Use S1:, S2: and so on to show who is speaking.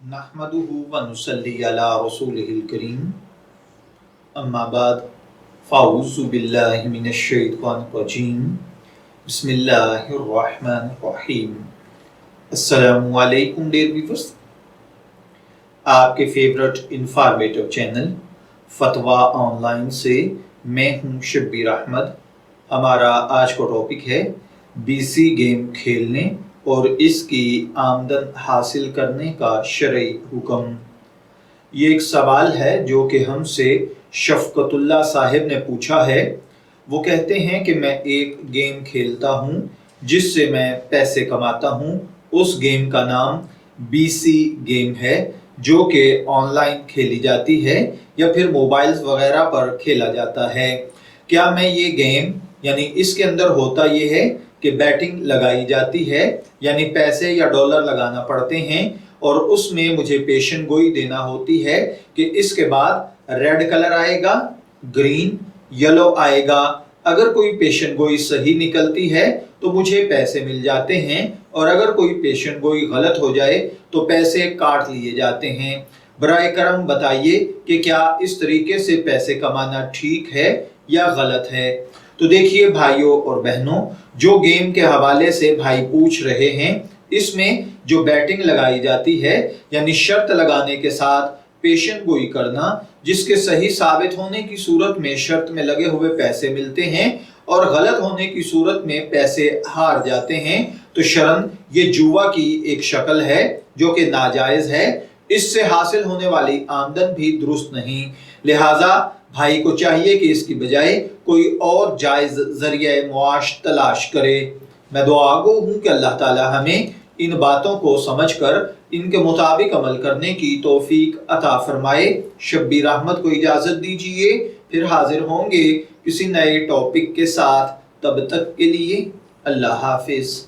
S1: नहमदुहु व नुसल्ली अला रसूलिहिल करीम अम्मा बाद फ़ाऊज़ु बिल्लाहि मिनश शैतानिर रजीम बिस्मिल्लाहिर रहमानिर रहीम। अस्सलामु अलैकुम डियर व्यूअर्स, आपके फेवरेट इंफॉर्मेटिव चैनल फतवा ऑनलाइन से मैं हूं शब्बीर अहमद। हमारा आज का टॉपिक है बीसी गेम खेलने और इसकी आमदन हासिल करने का शरई हुक्म। ये एक सवाल है जो कि हमसे शफकतुल्लाह साहिब ने पूछा है। वो कहते हैं कि मैं एक गेम खेलता हूँ जिससे मैं पैसे कमाता हूँ। उस गेम का नाम बीसी गेम है जो कि ऑनलाइन खेली जाती है या फिर मोबाइल्स वगैरह पर खेला जाता है। क्या मैं ये गेम यानी इसके अंदर होता ये है कि बैटिंग लगाई जाती है यानी पैसे या डॉलर लगाना पड़ते हैं और उसमें मुझे पेशन गोई देना होती है कि इसके बाद रेड कलर आएगा, ग्रीन, येलो आएगा। अगर कोई पेशन गोई सही निकलती है तो मुझे पैसे मिल जाते हैं और अगर कोई पेशन गोई गलत हो जाए तो पैसे काट लिए जाते हैं। बराए करम बताइए कि क्या इस तरीके से पैसे कमाना ठीक है या गलत है। तो देखिए भाइयों और बहनों, जो गेम के हवाले से भाई पूछ रहे हैं, इसमें जो बैटिंग लगाई जाती है यानी शर्त लगाने के साथ पेशन गोई करना, जिसके सही साबित होने की सूरत में शर्त में लगे हुए पैसे मिलते हैं और गलत होने की सूरत में पैसे हार जाते हैं, तो शरन ये जुआ की एक शक्ल है जो कि नाजायज है। इससे हासिल होने वाली आमदन भी दुरुस्त नहीं। लिहाजा भाई को चाहिए कि इसकी बजाय कोई और जायज जरिए मुआश तलाश करे। मैं दुआ गो हूँ कि अल्लाह ताला हमें इन बातों को समझकर इनके मुताबिक अमल करने की तौफीक अता फरमाए। शब्बीर अहमद को इजाजत दीजिए, फिर हाजिर होंगे किसी नए टॉपिक के साथ। तब तक के लिए अल्लाह हाफिज।